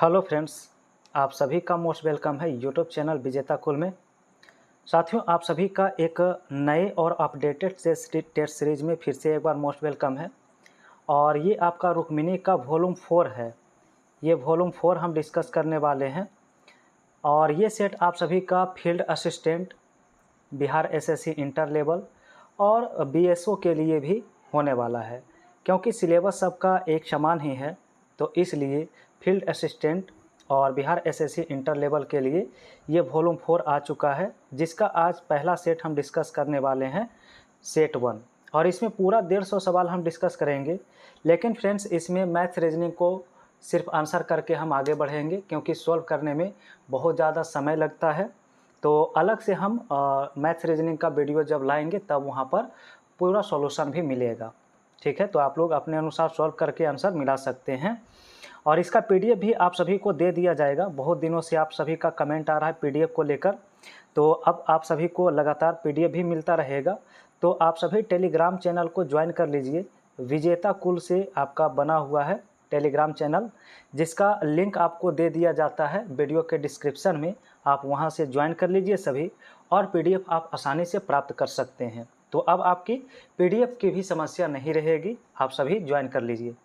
Hello friends, आप सभी का मोस्ट वेलकम है यूट्यूब चैनल विजेता कुल में। साथियों, आप सभी का एक नए और अपडेटेड टेस्ट सीरीज में फिर से एक बार मोस्ट वेलकम है। और ये आपका रुक्मिणी का वॉल्यूम 4 है। ये वॉल्यूम 4 हम डिस्कस करने वाले हैं। और ये सेट आप सभी का field assistant, Bihar SSC inter level और बीएसओ के लिए भी होने वाला है। क्योंकि सिलेबस सबका एक समान ही है, तो इसलिए फील्ड असिस्टेंट और बिहार एसएससी इंटर लेवल के लिए ये वॉल्यूम 4 आ चुका है, जिसका आज पहला सेट हम डिस्कस करने वाले हैं, सेट 1। और इसमें पूरा 150 सवाल हम डिस्कस करेंगे। लेकिन फ्रेंड्स, इसमें मैथ रीजनिंग को सिर्फ आंसर करके हम आगे बढ़ेंगे, क्योंकि सॉल्व करने में बहुत ज़्यादा समय लगता है। तो अलग से हम मैथ रीजनिंग का वीडियो जब लाएंगे तब वहाँ पर पूरा सॉल्यूशन भी मिलेगा। ठीक है, तो आप लोग अपने अनुसार सॉल्व करके आंसर मिला सकते हैं। और इसका पीडीएफ भी आप सभी को दे दिया जाएगा। बहुत दिनों से आप सभी का कमेंट आ रहा है पीडीएफ को लेकर, तो अब आप सभी को लगातार पीडीएफ भी मिलता रहेगा। तो आप सभी टेलीग्राम चैनल को ज्वाइन कर लीजिए। विजेता कुल से आपका बना हुआ है टेलीग्राम चैनल, जिसका लिंक आपको दे दिया जाता है वीडियो के डिस्क्रिप्शन में। आप वहां से ज्वाइन कर लीजिए सभी, और पीडीएफ आप आसानी से प्राप्त कर सकते हैं। तो अब आपकी पीडीएफ की भी समस्या नहीं रहेगी, आप सभी ज्वाइन कर लीजिए।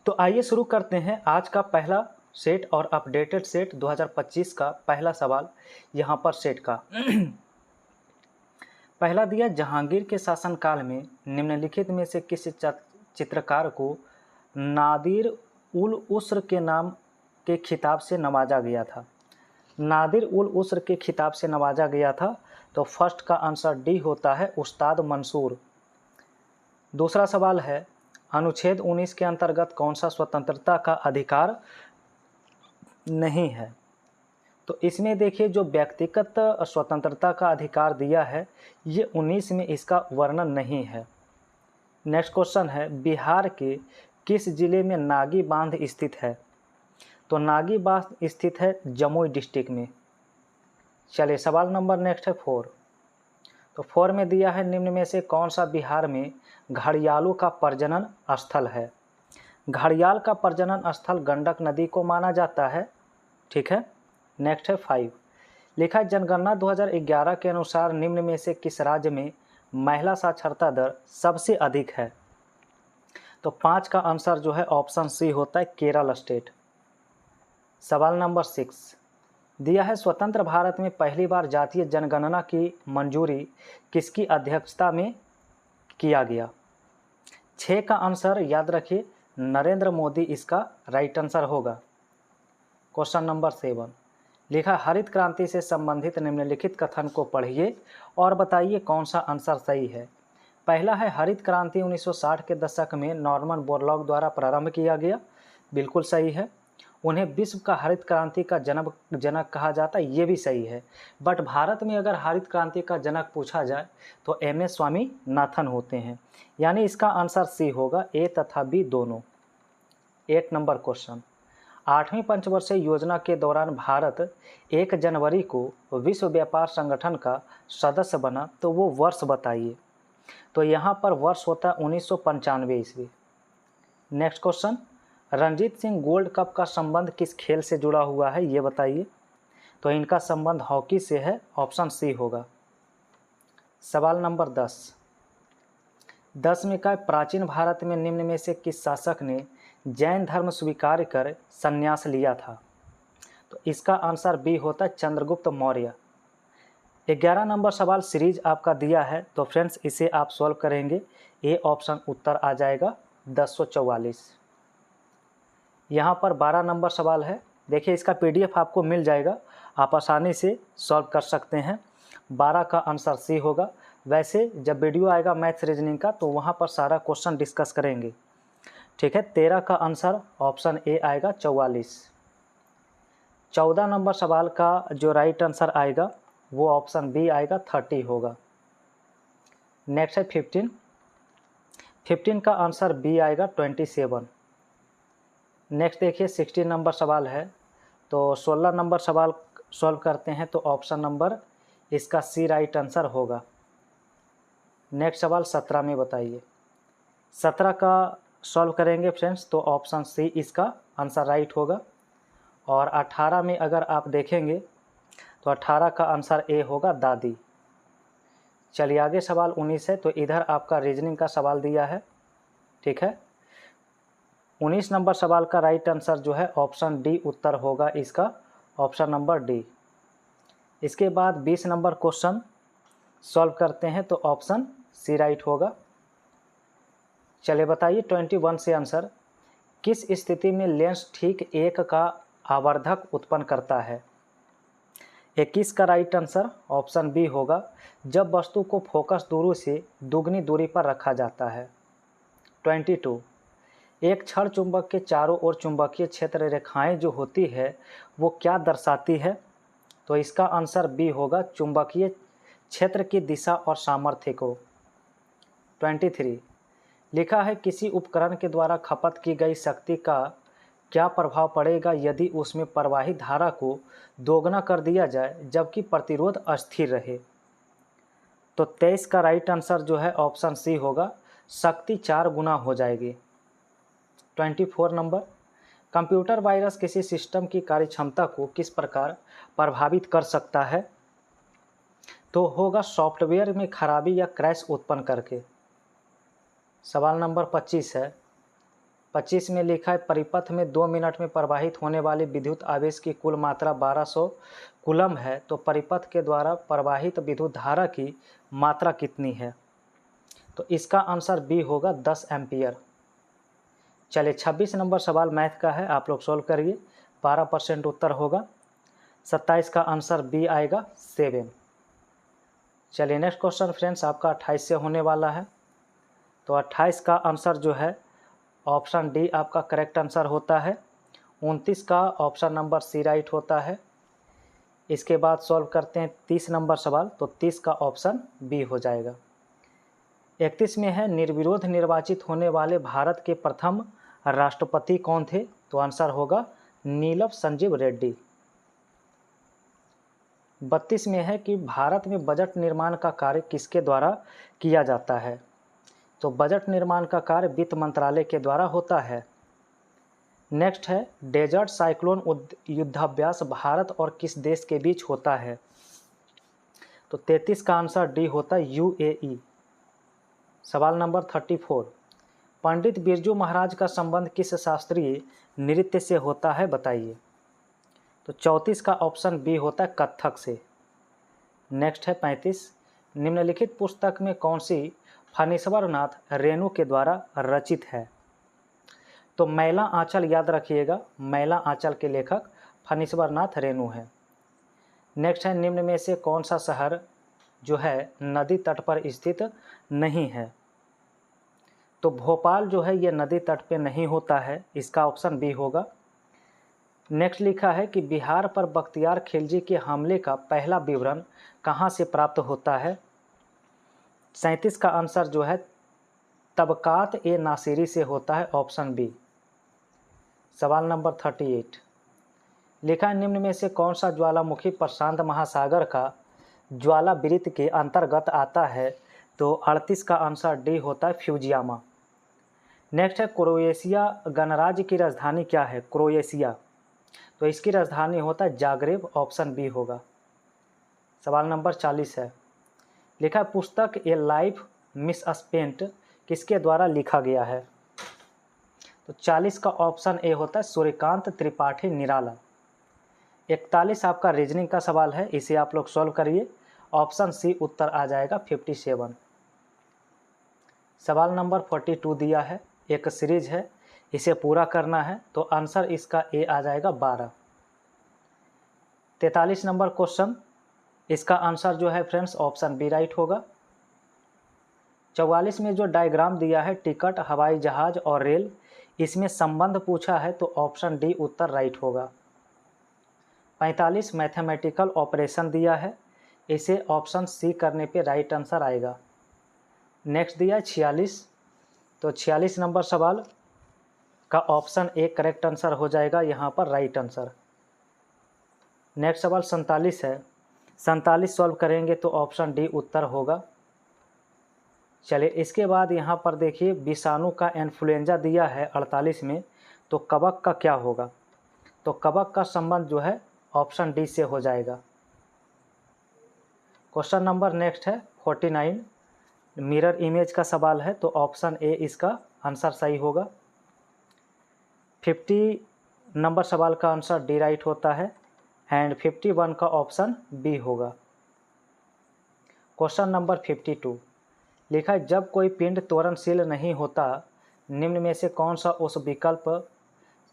तो आइए शुरू करते हैं आज का पहला सेट और अपडेटेड सेट 2025 का पहला सवाल। यहाँ पर सेट का पहला दिया, जहांगीर के शासनकाल में निम्नलिखित में से किस चित्रकार को नादिर उल उस्र के नाम के खिताब से नवाजा गया था। नादिर उल उस्र के खिताब से नवाजा गया था, तो फर्स्ट का आंसर डी होता है, उस्ताद मंसूर। दूसरा सवाल है, अनुच्छेद 19 के अंतर्गत कौन सा स्वतंत्रता का अधिकार नहीं है। तो इसमें देखिए, जो व्यक्तिगत स्वतंत्रता का अधिकार दिया है, ये 19 में इसका वर्णन नहीं है। नेक्स्ट क्वेश्चन है, बिहार के किस जिले में नागी बांध स्थित है। तो नागी बांध स्थित है जमुई डिस्ट्रिक्ट में। चलिए सवाल नंबर नेक्स्ट है 4। तो 4 में दिया है, निम्न में से कौन सा बिहार में घड़ियालों का प्रजनन स्थल है। घड़ियाल का प्रजनन स्थल गंडक नदी को माना जाता है। ठीक है, नेक्स्ट है 5। लिखा है, जनगणना 2011 के अनुसार निम्न में से किस राज्य में महिला साक्षरता दर सबसे अधिक है। तो 5 का आंसर जो है ऑप्शन सी होता है, केरल स्टेट। सवाल नंबर 6 दिया है, स्वतंत्र भारत में पहली बार जातीय जनगणना की मंजूरी किसकी अध्यक्षता में किया गया। 6 का आंसर याद रखिए, नरेंद्र मोदी इसका राइट आंसर होगा। क्वेश्चन नंबर 7 लिखा, हरित क्रांति से संबंधित निम्नलिखित कथन को पढ़िए और बताइए कौन सा आंसर सही है। पहला है, हरित क्रांति 1960 के दशक में नॉर्मन बोरलॉग द्वारा प्रारंभ किया गया। बिल्कुल सही है। उन्हें विश्व का हरित क्रांति का जनक कहा जाता है, ये भी सही है। बट भारत में अगर हरित क्रांति का जनक पूछा जाए तो एमएस स्वामीनाथन होते हैं। यानी इसका आंसर सी होगा, ए तथा बी दोनों। 8 नंबर क्वेश्चन, 8वीं पंचवर्षीय योजना के दौरान भारत 1 जनवरी को विश्व व्यापार संगठन का सदस्य बना, तो वो वर्ष बताइए। तो यहाँ पर वर्ष होता है 1995 ईस्वी। Next question, Ranjit Singh gold cup का संबंध किस खेल से जुड़ा हुआ है, ये बताइए। तो इनका संबंध हॉकी से है, ऑप्शन सी होगा। सवाल नंबर 10 में का, प्राचीन भारत में निम्न में से किस शासक ने जैन धर्म स्वीकार कर संन्यास लिया था। तो इसका आंसर बी होता है, चंद्रगुप्त मौर्य। 11 नंबर सवाल सीरीज आपका दिया है, तो फ्रेंड्स इसे आप सॉल्व करेंगे। ए ऑप्शन उत्तर आ जाएगा 1044। यहाँ पर 12 नंबर सवाल है। देखिए, इसका पीडीएफ आपको मिल जाएगा, आप आसानी से सॉल्व कर सकते हैं। 12 का आंसर सी होगा। वैसे जब वीडियो आएगा मैथ्स रीजनिंग का, तो वहाँ पर सारा क्वेश्चन डिस्कस करेंगे। ठीक है, 13 का आंसर ऑप्शन ए आएगा, 44। 14 नंबर सवाल का जो राइट आंसर आएगा वो ऑप्शन बी आएगा, 30 होगा। नेक्स्ट है 15 का आंसर बी आएगा, 27। नेक्स्ट देखिए 16 नंबर सवाल है, तो 16 नंबर सवाल सॉल्व करते हैं, तो ऑप्शन नंबर इसका सी राइट आंसर होगा। नेक्स्ट सवाल 17 में बताइए। 17 का सॉल्व करेंगे फ्रेंड्स, तो ऑप्शन सी इसका आंसर राइट होगा। और 18 में अगर आप देखेंगे तो 18 का आंसर ए होगा दादी। चलिए आगे सवाल 19 है, तो इधर आपका रीजनिंग का सवाल दिया है, ठीक है। 19 नंबर सवाल का राइट आंसर जो है ऑप्शन डी उत्तर होगा इसका, ऑप्शन नंबर डी। इसके बाद 20 नंबर क्वेश्चन सॉल्व करते हैं, तो ऑप्शन सी राइट होगा। चलिए बताइए 21 से आंसर, किस स्थिति में लेंस ठीक एक का आवर्धक उत्पन्न करता है। 21 का राइट आंसर ऑप्शन बी होगा, जब वस्तु को फोकस दूरी से दुगनी दूरी पर रखा जाता है। 22, एक क्षण चुंबक के चारों ओर चुंबकीय क्षेत्र रेखाएं जो होती है वो क्या दर्शाती है। तो इसका आंसर बी होगा, चुंबकीय क्षेत्र की दिशा और सामर्थ्य को। 23, लिखा है किसी उपकरण के द्वारा खपत की गई शक्ति का क्या प्रभाव पड़ेगा यदि उसमें प्रवाहित धारा को दोगुना कर दिया जाए जबकि प्रतिरोध अस्थिर रहे। तो 23 का राइट आंसर जो है ऑप्शन सी होगा, शक्ति 4 गुना हो जाएगी। 24 नंबर, कंप्यूटर वायरस किसी सिस्टम की कार्यक्षमता को किस प्रकार प्रभावित कर सकता है। तो होगा सॉफ्टवेयर में खराबी या क्रैश उत्पन्न करके। सवाल नंबर 25 है। 25 में लिखा है परिपथ में 2 मिनट में प्रवाहित होने वाली विद्युत आवेश की कुल मात्रा 1200 कूलम है, तो परिपथ के द्वारा प्रवाहित विद्युत धारा की मात्रा कितनी है। तो इसका आंसर बी होगा 10 एम्पियर। चलिए 26 नंबर सवाल मैथ का है, आप लोग सॉल्व करिए, 12% उत्तर होगा। 27 का आंसर बी आएगा 7। चलिए नेक्स्ट क्वेश्चन फ्रेंड्स आपका 28 से होने वाला है। तो 28 का आंसर जो है ऑप्शन डी आपका करेक्ट आंसर होता है। 29 का ऑप्शन नंबर सी राइट होता है। इसके बाद सॉल्व करते हैं 30 नंबर सवाल, तो 30 का ऑप्शन बी हो जाएगा। 31 में है निर्विरोध निर्वाचित होने वाले भारत के प्रथम राष्ट्रपति कौन थे। तो आंसर होगा नीलम संजीव रेड्डी। 32 में है कि भारत में बजट निर्माण का कार्य किसके द्वारा किया जाता है। तो बजट निर्माण का कार्य वित्त मंत्रालय के द्वारा होता है। नेक्स्ट है डेजर्ट साइक्लोन युद्धाभ्यास भारत और किस देश के बीच होता है। तो 33 का आंसर डी होता है यूएई। सवाल नंबर 34, पंडित बिरजू महाराज का संबंध किस शास्त्रीय नृत्य से होता है बताइए। तो 34 का ऑप्शन बी होता है कथक से। नेक्स्ट है 35, निम्नलिखित पुस्तक में कौन सी फणीश्वर नाथ रेणु के द्वारा रचित है। तो मैला आंचल याद रखिएगा, मैला आंचल के लेखक फणीश्वर नाथ रेणु है। नेक्स्ट है निम्न में से कौन सा शहर जो है नदी तट पर स्थित नहीं है। तो भोपाल जो है ये नदी तट पे नहीं होता है, इसका ऑप्शन बी होगा। नेक्स्ट लिखा है कि बिहार पर बख्तियार खिलजी के हमले का पहला विवरण कहाँ से प्राप्त होता है। 37 का आंसर जो है तबकात ए नासिरी से होता है, ऑप्शन बी। सवाल नंबर 38, लिखा है निम्न में से कौन सा ज्वालामुखी प्रशांत महासागर का ज्वालावृत्त के अंतर्गत आता है। तो 38 का आंसर डी होता है फ्यूजियामा। नेक्स्ट है क्रोएशिया गणराज्य की राजधानी क्या है। क्रोएशिया, तो इसकी राजधानी होता है जाग्रेब, ऑप्शन बी होगा। सवाल नंबर 40 है, लिखा है पुस्तक ए लाइफ मिसस्पेंट किसके द्वारा लिखा गया है। तो 40 का ऑप्शन ए होता है सूर्यकांत त्रिपाठी निराला। 41 आपका रीजनिंग का सवाल है, इसे आप लोग सॉल्व करिए, ऑप्शन सी उत्तर आ जाएगा 57। सवाल नंबर 42 दिया है, एक सीरीज है, इसे पूरा करना है, तो आंसर इसका ए आ जाएगा 12। 43 नंबर क्वेश्चन, इसका आंसर जो है फ्रेंड्स ऑप्शन बी राइट होगा। 44 में जो डायग्राम दिया है टिकट, हवाई जहाज और रेल, इसमें संबंध पूछा है, तो ऑप्शन डी उत्तर राइट होगा। 45 मैथमेटिकल ऑपरेशन दिया है, इसे ऑप्शन सी करने पे राइट आंसर आएगा। नेक्स्ट दिया है 46, तो 46 नंबर सवाल का ऑप्शन ए करेक्ट आंसर हो जाएगा यहाँ पर राइट आंसर। नेक्स्ट सवाल 47 है, 47 सॉल्व करेंगे तो ऑप्शन डी उत्तर होगा। चलिए इसके बाद यहाँ पर देखिए विषाणु का इन्फ्लुएंजा दिया है 48 में, तो कवक का क्या होगा। तो कवक का संबंध जो है ऑप्शन डी से हो जाएगा। क्वेश्चन नंबर नेक्स्ट है 49, मिरर इमेज का सवाल है, तो ऑप्शन ए इसका आंसर सही होगा। 50 नंबर सवाल का आंसर डी राइट होता है एंड 51 का ऑप्शन बी होगा। क्वेश्चन नंबर 52 लिखा है, जब कोई पिंड त्वरणशील नहीं होता निम्न में से कौन सा उस विकल्प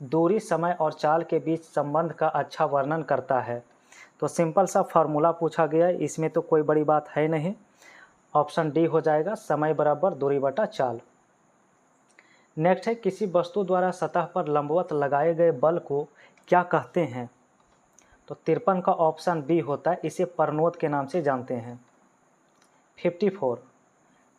दूरी, समय और चाल के बीच संबंध का अच्छा वर्णन करता है। तो सिंपल सा फार्मूला पूछा गया है, इसमें तो कोई बड़ी बात है नहीं, ऑप्शन डी हो जाएगा, समय बराबर दूरी बटा चाल। नेक्स्ट है, किसी वस्तु द्वारा सतह पर लंबवत लगाए गए बल को क्या कहते हैं। तो 53 का ऑप्शन बी होता है, इसे परनोद के नाम से जानते हैं। 54,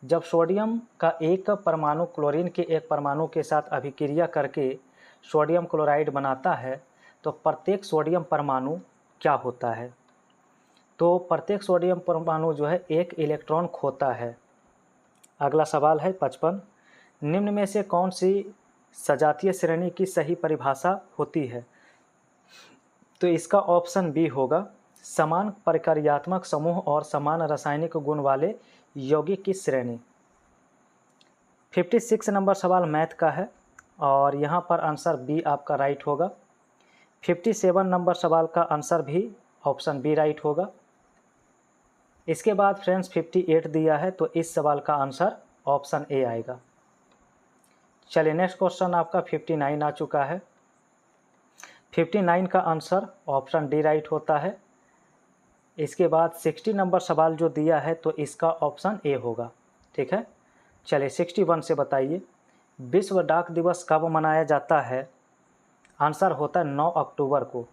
जब सोडियम का एक परमाणु क्लोरीन के एक परमाणु के साथ अभिक्रिया करके सोडियम क्लोराइड बनाता है तो प्रत्येक सोडियम परमाणु क्या होता है। तो प्रत्येक सोडियम परमाणु जो है एक इलेक्ट्रॉन खोता है। अगला सवाल है 55, निम्न में से कौन सी सजातीय श्रेणी की सही परिभाषा होती है। तो इसका ऑप्शन बी होगा, समान प्रक्रियात्मक समूह और समान रासायनिक गुण वाले यौगिक की श्रेणी। 56 नंबर सवाल मैथ का है और यहाँ पर आंसर बी आपका राइट होगा। 57 नंबर सवाल का आंसर भी ऑप्शन बी राइट होगा। इसके बाद फ्रेंड्स 58 दिया है, तो इस सवाल का आंसर ऑप्शन ए आएगा। चलिए नेक्स्ट क्वेश्चन आपका 59 आ चुका है। 59 का आंसर ऑप्शन डी राइट होता है। इसके बाद 60 नंबर सवाल जो दिया है तो इसका ऑप्शन ए होगा। ठीक है, चलिए 61 से बताइए, विश्व डाक दिवस कब मनाया जाता है। आंसर होता है 9 अक्टूबर को।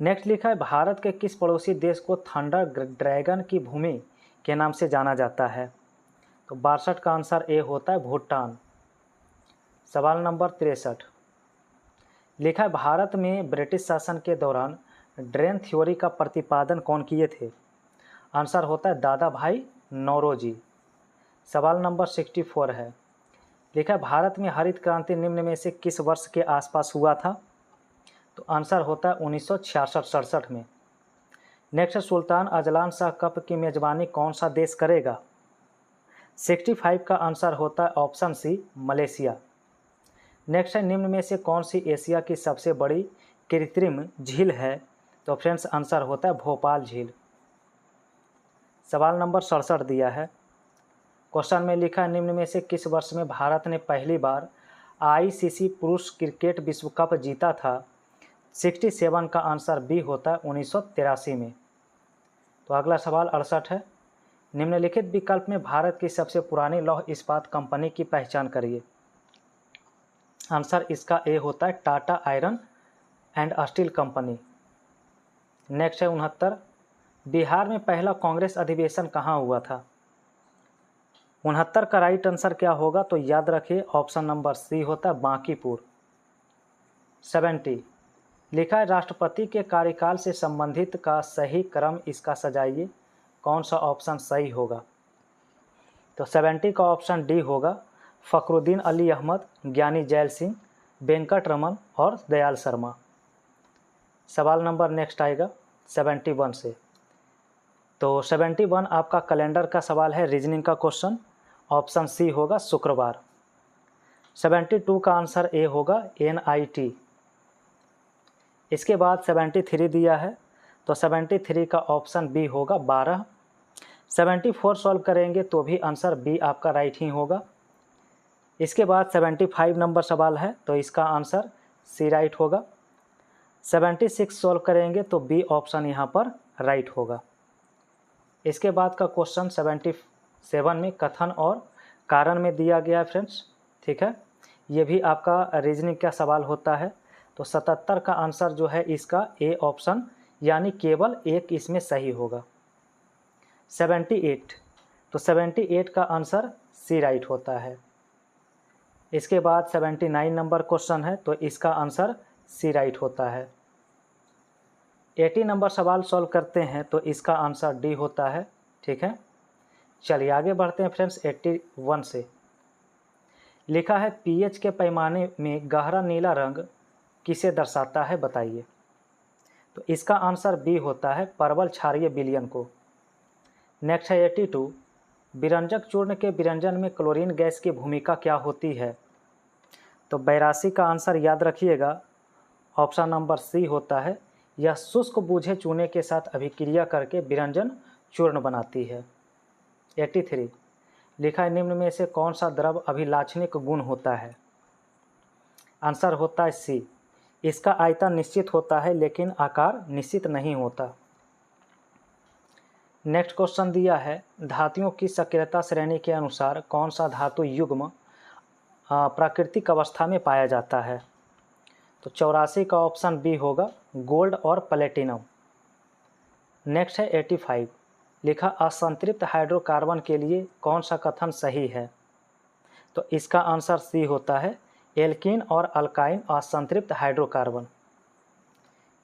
नेक्स्ट लिखा है, भारत के किस पड़ोसी देश को थंडर ड्रैगन की भूमि के नाम से जाना जाता है। तो 62 का आंसर ए होता है, भूटान। सवाल नंबर 63 लिखा है, भारत में ब्रिटिश शासन के दौरान ड्रेन थ्योरी का प्रतिपादन कौन किए थे। आंसर होता है दादा भाई नौरोजी। सवाल नंबर 64 है, लिखा है, भारत में हरित क्रांति निम्न में से किस वर्ष के आसपास हुआ था। तो आंसर होता है 1966-67 में। Next, Sultan Azlan Shah cup की मेज़बानी कौन सा देश करेगा। 65 का आंसर होता है ऑप्शन सी, मलेशिया। नेक्स्ट है, निम्न में से कौन सी एशिया की सबसे बड़ी कृत्रिम झील है। तो फ्रेंड्स आंसर होता है भोपाल झील। सवाल नंबर 67 दिया है। क्वेश्चन में लिखा है, निम्न में से किस वर्ष में भारत ने पहली बार आईसीसी पुरुष क्रिकेट विश्व कप जीता था। 67 का आंसर बी होता है 1983 में। तो अगला सवाल 68 है, निम्नलिखित विकल्प में भारत की सबसे पुरानी लौह इस्पात कंपनी की पहचान करिए। आंसर इसका ए होता है Tata iron and steel company. Next है 69, बिहार में पहला कांग्रेस अधिवेशन कहाँ हुआ था। 69 का राइट आंसर क्या होगा, तो याद रखिए ऑप्शन नंबर सी होता है बांकीपुर। 70 लिखा है, राष्ट्रपति के कार्यकाल से संबंधित का सही क्रम इसका सजाइए, कौन सा ऑप्शन सही होगा। तो 70 का ऑप्शन डी होगा, फखरुद्दीन अली अहमद, ज्ञानी जैल सिंह, वेंकट रमन और दयाल शर्मा। सवाल नंबर नेक्स्ट आएगा 71 से। तो 71 आपका कैलेंडर का सवाल है, रीजनिंग का क्वेश्चन, ऑप्शन सी होगा शुक्रवार। 72 का आंसर ए होगा NIT। इसके बाद 73 दिया है, तो 73 का ऑप्शन बी होगा 12। 74 सॉल्व करेंगे तो भी आंसर बी आपका राइट ही होगा। इसके बाद 75 नंबर सवाल है, तो इसका आंसर सी राइट होगा। 76 सॉल्व करेंगे तो बी ऑप्शन यहाँ पर राइट होगा। इसके बाद का क्वेश्चन 77 में कथन और कारण में दिया गया है फ्रेंड्स। ठीक है, ये भी आपका रीजनिंग का सवाल होता है। तो 77 का आंसर जो है इसका ए ऑप्शन, यानी केवल एक इसमें सही होगा। 78, तो 78 का आंसर सी राइट होता है। इसके बाद 79 नंबर क्वेश्चन है, तो इसका आंसर सी राइट होता है। 80 नंबर सवाल सॉल्व करते हैं तो इसका आंसर डी होता है। ठीक है, चलिए आगे बढ़ते हैं फ्रेंड्स 81 से। लिखा है, पीएच के पैमाने में गहरा नीला रंग किसे दर्शाता है बताइए। तो इसका आंसर बी होता है परवल क्षारीय विलयन को। नेक्स्ट है 82, विरंजक चूर्ण के विरंजन में क्लोरीन गैस की भूमिका क्या होती है। तो 82 का आंसर याद रखिएगा, ऑप्शन नंबर सी होता है, यह शुष्क बूझे चूने के साथ अभिक्रिया करके विरंजन चूर्ण बनाती है। 83, लिखा है निम्न में से कौन सा द्रव अभिलाक्षणिक गुण होता है। आंसर होता है सी, इसका आयतन निश्चित होता है लेकिन आकार निश्चित नहीं होता। नेक्स्ट क्वेश्चन दिया है, धातुओं की सक्रियता श्रेणी के अनुसार कौन सा धातु युग्म प्राकृतिक अवस्था में पाया जाता है। तो 84 का ऑप्शन बी होगा, गोल्ड और प्लेटिनम। नेक्स्ट है 85, लिखा असंतृप्त हाइड्रोकार्बन के लिए कौन सा कथन सही है। तो इसका आंसर सी होता है, एल्कीन और अल्काइन असंतृप्त हाइड्रोकार्बन।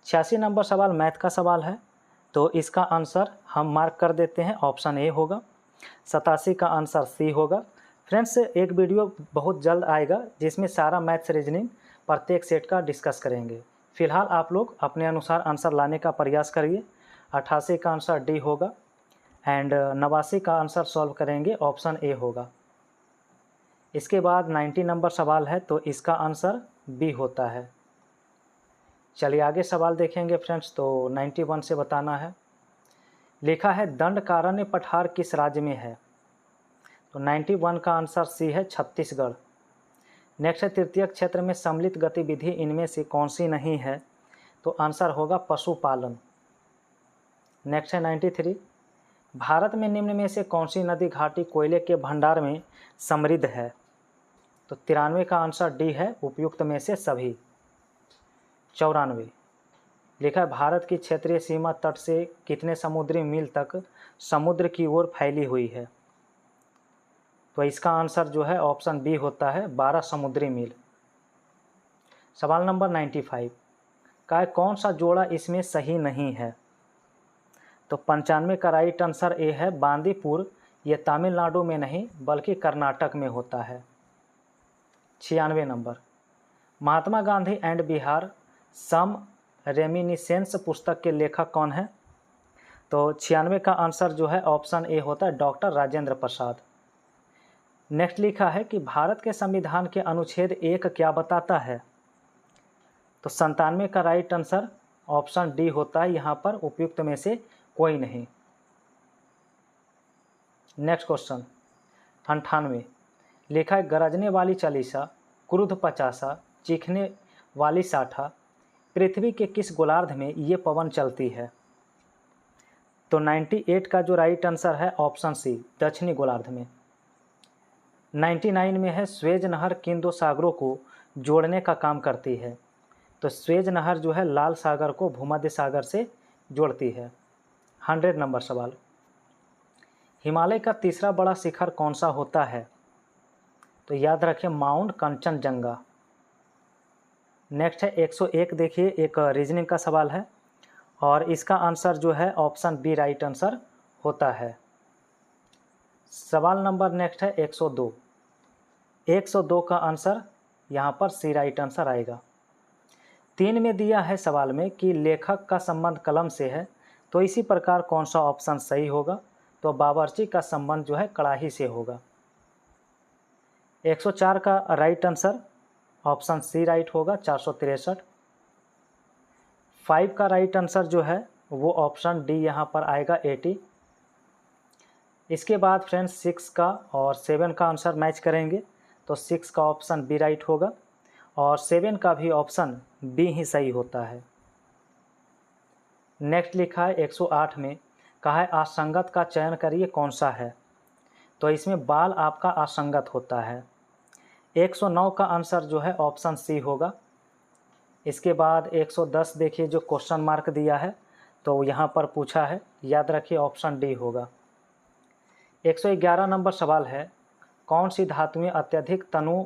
86 नंबर सवाल मैथ का सवाल है, तो इसका आंसर हम मार्क कर देते हैं, ऑप्शन ए होगा। 87 का आंसर सी होगा। फ्रेंड्स, एक वीडियो बहुत जल्द आएगा जिसमें सारा मैथ्स रीजनिंग प्रत्येक सेट का डिस्कस करेंगे। फिलहाल आप लोग अपने अनुसार आंसर लाने का प्रयास करिए। 88 का आंसर डी होगा एंड 89 का आंसर सॉल्व करेंगे, ऑप्शन ए होगा। इसके बाद 90 नंबर सवाल है, तो इसका आंसर बी होता है। चलिए आगे सवाल देखेंगे फ्रेंड्स। तो 91 से बताना है, लिखा है दंडकारण्य पठार किस राज्य में है। तो 91 का आंसर सी है, छत्तीसगढ़। नेक्स्ट है तृतीयक क्षेत्र में सम्मिलित गतिविधि इनमें से कौन सी नहीं है। तो आंसर होगा पशुपालन। नेक्स्ट है 93, भारत में निम्न में से कौन सी नदी घाटी कोयले के भंडार में समृद्ध है। तो 93 का आंसर डी है, उपयुक्त में से सभी। 94, लिखा है भारत की क्षेत्रीय सीमा तट से कितने समुद्री मील तक समुद्र की ओर फैली हुई है। तो इसका आंसर जो है ऑप्शन बी होता है, 12 समुद्री मील। सवाल नंबर 95 का कौन सा जोड़ा इसमें सही नहीं है। तो 95 का राइट आंसर ए है, बांदीपुर। ये तमिलनाडु में नहीं बल्कि कर्नाटक में होता है। 96 number, Mahatma Gandhi and Bihar some reminiscences पुस्तक के लेखक कौन है। तो 96 का आंसर जो है ऑप्शन ए होता है, डॉक्टर राजेंद्र प्रसाद। नेक्स्ट लिखा है कि भारत के संविधान के अनुच्छेद 1 क्या बताता है। तो 97 का राइट आंसर ऑप्शन डी होता है, यहाँ पर उपयुक्त में से कोई नहीं। नेक्स्ट क्वेश्चन 98, लिखा है गरजने वाली चालीसा, क्रुद्ध पचासा, चीखने वाली साठा, पृथ्वी के किस गोलार्ध में ये पवन चलती है। तो 98 का जो राइट आंसर है ऑप्शन सी, दक्षिणी गोलार्ध में। 99 में है स्वेज नहर किन दो सागरों को जोड़ने का काम करती है। तो स्वेज नहर जो है लाल सागर को भूमध्य सागर से जोड़ती है। 100 नंबर सवाल, हिमालय का तीसरा बड़ा शिखर कौन सा होता है। तो याद रखें, माउंट कंचनजंगा। नेक्स्ट है 101, देखिए एक रीजनिंग का सवाल है और इसका आंसर जो है ऑप्शन बी राइट आंसर होता है। सवाल नंबर नेक्स्ट है 102, 102 का आंसर यहाँ पर सी राइट आंसर आएगा। 3 में दिया है सवाल में कि लेखक का संबंध कलम से है, तो इसी प्रकार कौन सा ऑप्शन सही होगा। तो बावर्ची का संबंध जो है कड़ाही से होगा। 104 का right answer option C right होगा, 463। 5 का राइट आंसर जो है वो ऑप्शन डी यहाँ पर आएगा, 80। इसके बाद फ्रेंड्स 6 का और 7 का आंसर मैच करेंगे, तो 6 का ऑप्शन बी राइट होगा और 7 का भी ऑप्शन बी ही सही होता है। नेक्स्ट लिखा है 108 में, कहा है असंगत का चयन करिए कौन सा है। तो इसमें बाल आपका असंगत होता है। 109 का आंसर जो है ऑप्शन सी होगा। इसके बाद 110 देखिए जो क्वेश्चन मार्क दिया है, तो यहाँ पर पूछा है, याद रखिए ऑप्शन डी होगा। 111 नंबर सवाल है, कौन सी धातुएं अत्यधिक तनु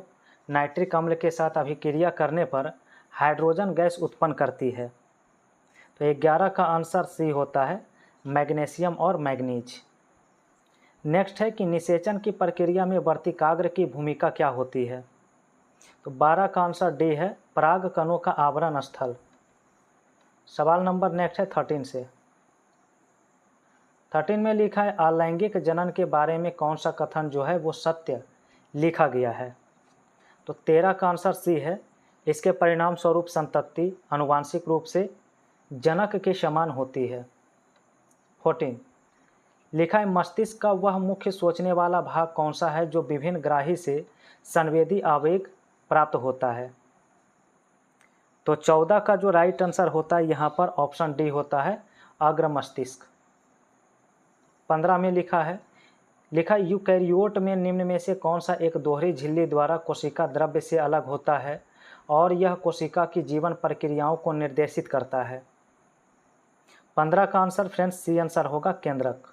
नाइट्रिक अम्ल के साथ अभिक्रिया करने पर हाइड्रोजन गैस उत्पन्न करती है। तो 11 का आंसर सी होता है, मैग्नीशियम और मैग्नीज। नेक्स्ट है कि निषेचन की प्रक्रिया में वर्तिकाग्र की भूमिका क्या होती है। तो 12 का आंसर डी है, पराग कणों का आवरण स्थल। सवाल नंबर नेक्स्ट है 13 से। 13 में लिखा है अलैंगिक जनन के बारे में कौन सा कथन जो है वो सत्य लिखा गया है। तो 13 का आंसर सी है। इसके परिणाम स्वरूप संतति आनुवांशिक रूप से जनक के समान होती है। 14 लिखा है मस्तिष्क का वह मुख्य सोचने वाला भाग कौन सा है जो विभिन्न ग्राही से संवेदी आवेग प्राप्त होता है। तो 14 का जो राइट आंसर होता है यहाँ पर ऑप्शन डी होता है अग्र मस्तिष्क। 15 में लिखा यूकैरियोट में निम्न में से कौन सा एक दोहरी झिल्ली द्वारा कोशिका द्रव्य से अलग होता है और यह कोशिका की जीवन प्रक्रियाओं को निर्देशित करता है। 15 का आंसर फ्रेंड्स सी आंसर होगा केंद्रक।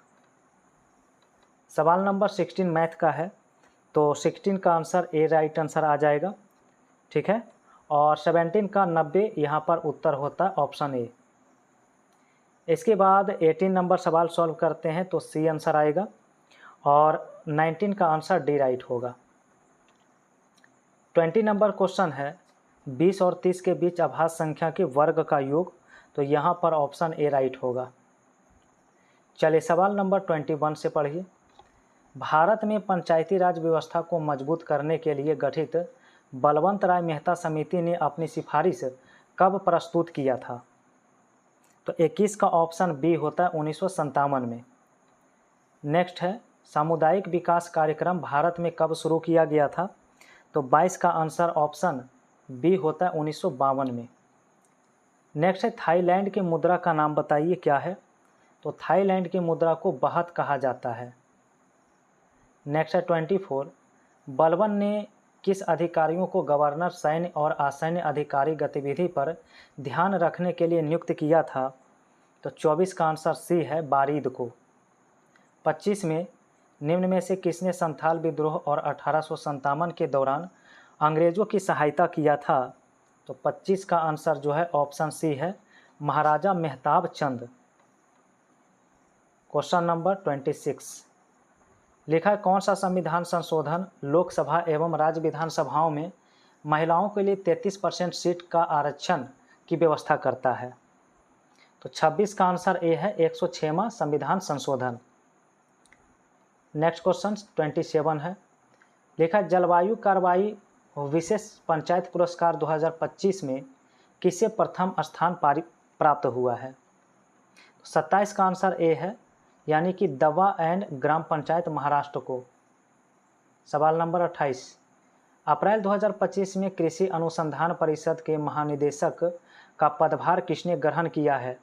सवाल नंबर 16 मैथ का है। तो 16 का आंसर ए राइट आंसर आ जाएगा, ठीक है। और 17 का 90 यहाँ पर उत्तर होता है ऑप्शन ए। इसके बाद 18 नंबर सवाल सॉल्व करते हैं तो सी आंसर आएगा और 19 का आंसर डी राइट होगा। 20 नंबर क्वेश्चन है 20 और 30 के बीच अभाज्य संख्या के वर्ग का योग। तो यहाँ पर ऑप्शन ए राइट होगा। चलिए सवाल नंबर 21 से पढ़िए। भारत में पंचायती राज व्यवस्था को मजबूत करने के लिए गठित बलवंत राय मेहता समिति ने अपनी सिफारिश कब प्रस्तुत किया था। तो 21 का ऑप्शन बी होता है 1957 में। नेक्स्ट है सामुदायिक विकास कार्यक्रम भारत में कब शुरू किया गया था। तो 22 का आंसर ऑप्शन बी होता है 1952 में। नेक्स्ट है थाईलैंड की मुद्रा का नाम बताइए क्या है। तो थाईलैंड की मुद्रा को बहत कहा जाता है। नेक्स्ट है 24 बलबन ने किस अधिकारियों को गवर्नर सैन्य और असैन्य अधिकारी गतिविधि पर ध्यान रखने के लिए नियुक्त किया था। तो 24 का आंसर सी है बारीद को। 25 में निम्न में से किसने संथाल विद्रोह और 1857 के दौरान अंग्रेज़ों की सहायता किया था। तो 25 का आंसर जो है ऑप्शन सी है महाराजा मेहताब चंद। क्वेश्चन नंबर 26 लिखा है कौन सा संविधान संशोधन लोकसभा एवं राज्य विधानसभाओं में महिलाओं के लिए 33% सीट का आरक्षण की व्यवस्था करता है। तो 26 का आंसर ए है 106वां संविधान संशोधन। नेक्स्ट क्वेश्चन 27 है। लिखा जलवायु कार्रवाई विशेष पंचायत पुरस्कार 2025 में किसे प्रथम स्थान प्राप्त हुआ है। 27 का आंसर ए है यानी कि दवा एंड ग्राम पंचायत महाराष्ट्र को। सवाल नंबर 28 अप्रैल 2025 में कृषि अनुसंधान परिषद के महानिदेशक का पदभार किसने ग्रहण किया है।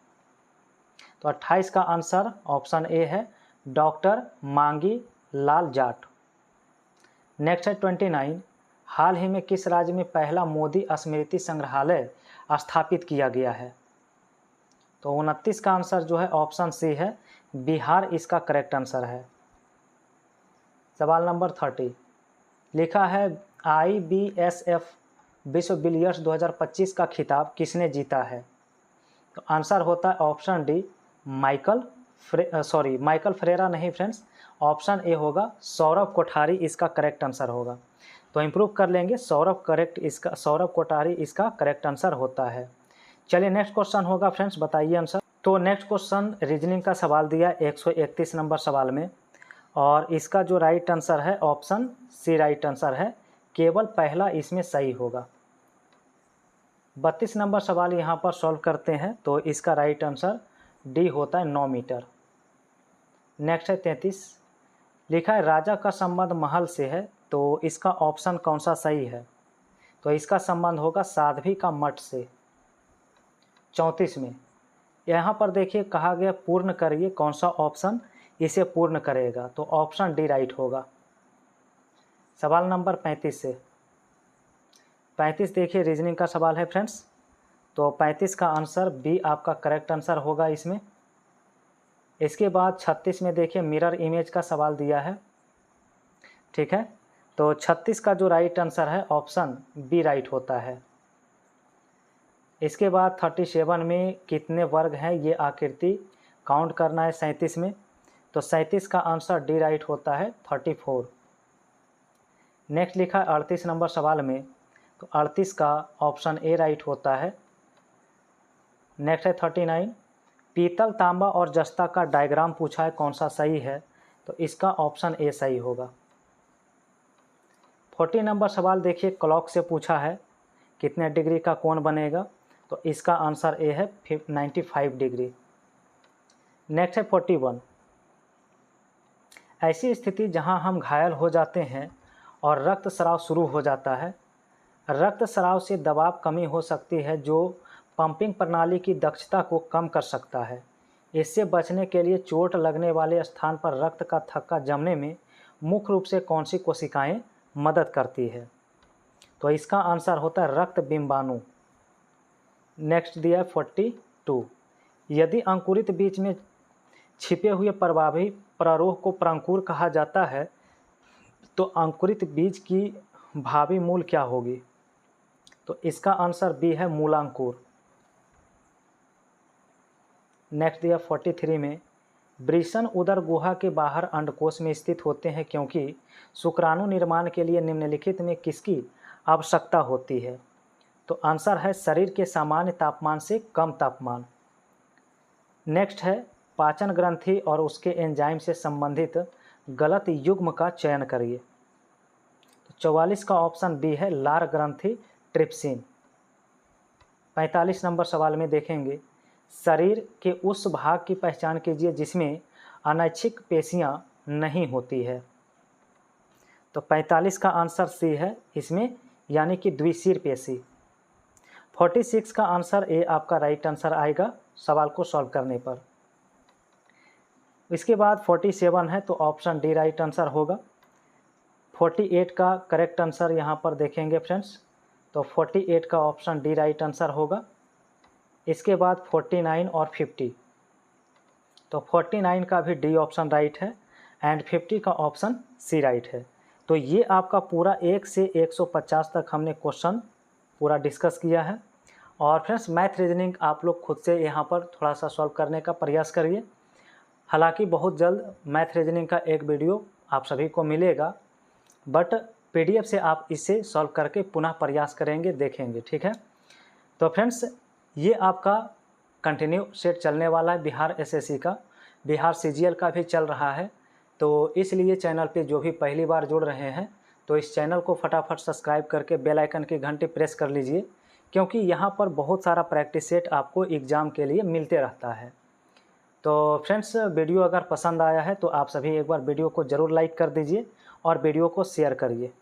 तो 28 का आंसर ऑप्शन ए है डॉक्टर मांगी लाल जाट। नेक्स्ट है 29 हाल ही में किस राज्य में पहला मोदी स्मृति संग्रहालय स्थापित किया गया है। तो 29 का आंसर जो है ऑप्शन सी है बिहार इसका करेक्ट आंसर है। सवाल नंबर 30 लिखा है IBSF विश्व बिलियर्ड्स 2025 का खिताब किसने जीता है। तो आंसर होता है ऑप्शन डी माइकल फ्रेरा नहीं फ्रेंड्स, ऑप्शन ए होगा सौरभ कोठारी इसका करेक्ट आंसर होगा। तो इम्प्रूव कर लेंगे सौरभ कोठारी इसका करेक्ट आंसर होता है। चलिए नेक्स्ट क्वेश्चन होगा फ्रेंड्स, बताइए आंसर। तो नेक्स्ट क्वेश्चन रीजनिंग का सवाल दिया 131 नंबर सवाल में और इसका जो राइट आंसर है ऑप्शन सी राइट आंसर है, केवल पहला इसमें सही होगा। 32 नंबर सवाल यहाँ पर सॉल्व करते हैं तो इसका राइट आंसर डी होता है 9 मीटर। नेक्स्ट है 33 लिखा है राजा का संबंध महल से है तो इसका ऑप्शन कौन सा सही है। तो इसका संबंध होगा साध्वी का मठ से। 34 में यहाँ पर देखिए कहा गया पूर्ण करिए, कौन सा ऑप्शन इसे पूर्ण करेगा। तो ऑप्शन डी राइट होगा। सवाल नंबर 35 से 35 देखिए रीजनिंग का सवाल है फ्रेंड्स। तो 35 का आंसर बी आपका करेक्ट आंसर होगा इसमें। इसके बाद 36 में देखिए मिरर इमेज का सवाल दिया है, ठीक है। तो 36 का जो राइट आंसर है ऑप्शन बी राइट होता है। इसके बाद 37 में कितने वर्ग हैं ये आकृति काउंट करना है 37 में। तो 37 का आंसर डी राइट होता है 34। नेक्स्ट लिखा 38 नंबर सवाल में तो 38 का ऑप्शन ए राइट होता है। नेक्स्ट है 39, पीतल, तांबा और जस्ता का डायग्राम पूछा है, कौन सा सही है? तो इसका ऑप्शन ए सही होगा। 40 नंबर सवाल देखिए, क्लॉक से पूछा है कितने डिग्री का कोण बनेगा? तो इसका आंसर ए है 95 डिग्री। नेक्स्ट है 41, ऐसी स्थिति जहां हम घायल हो जाते हैं और रक्तस्राव शुरू हो जाता है। रक्तस्राव से दबाव कमी हो सकती है जो पंपिंग प्रणाली की दक्षता को कम कर सकता है। इससे बचने के लिए चोट लगने वाले स्थान पर रक्त का थक्का जमने में मुख्य रूप से कौन सी कोशिकाएं मदद करती है? तो इसका आंसर होता है रक्त बिंबाणु। नेक्स्ट दिया है 42, यदि अंकुरित बीज में छिपे हुए प्रभावी प्रारोह को प्रांकुर कहा जाता है तो अंकुरित बीज की भावी मूल क्या होगी? तो इसका आंसर बी है मूलांकुर। नेक्स्ट दिया 43 में, वृषण उदर गुहा के बाहर अंडकोश में स्थित होते हैं क्योंकि शुक्राणु निर्माण के लिए निम्नलिखित में किसकी आवश्यकता होती है? तो आंसर है शरीर के सामान्य तापमान से कम तापमान। नेक्स्ट है पाचन ग्रंथि और उसके एंजाइम से संबंधित गलत युग्म का चयन करिए। तो 44 का ऑप्शन बी है लार ग्रंथि ट्रिप्सिन। 45 नंबर सवाल में देखेंगे, शरीर के उस भाग की पहचान कीजिए जिसमें अनैच्छिक पेशियां नहीं होती है। तो 45 का आंसर सी है इसमें, यानी कि द्विशिर पेशी। 46 का आंसर ए आपका राइट आंसर आएगा सवाल को सॉल्व करने पर। इसके बाद 47 है तो ऑप्शन डी राइट आंसर होगा। 48 का करेक्ट आंसर यहाँ पर देखेंगे फ्रेंड्स, तो 48 का ऑप्शन डी राइट आंसर होगा। इसके बाद 49 और 50, तो 49 का भी डी ऑप्शन राइट है एंड 50 का ऑप्शन सी राइट है। तो ये आपका पूरा 1 से 150 तक हमने क्वेश्चन पूरा डिस्कस किया है। और फ्रेंड्स मैथ रीजनिंग आप लोग खुद से यहाँ पर थोड़ा सा सॉल्व करने का प्रयास करिए। हालांकि बहुत जल्द मैथ रीजनिंग का एक वीडियो आप सभी को मिलेगा, बट PDF से आप इसे सॉल्व करके पुनः प्रयास करेंगे, देखेंगे, ठीक है। तो फ्रेंड्स ये आपका कंटिन्यू सेट चलने वाला है बिहार SSC का, बिहार CGL का भी चल रहा है। तो इसलिए चैनल पे जो भी पहली बार जुड़ रहे हैं तो इस चैनल को फटाफट सब्सक्राइब करके बेल आइकन की घंटी प्रेस कर लीजिए, क्योंकि यहाँ पर बहुत सारा प्रैक्टिस सेट आपको एग्ज़ाम के लिए मिलते रहता है। तो फ्रेंड्स वीडियो अगर पसंद आया है तो आप सभी एक बार वीडियो को ज़रूर लाइक कर दीजिए और वीडियो को शेयर करिए।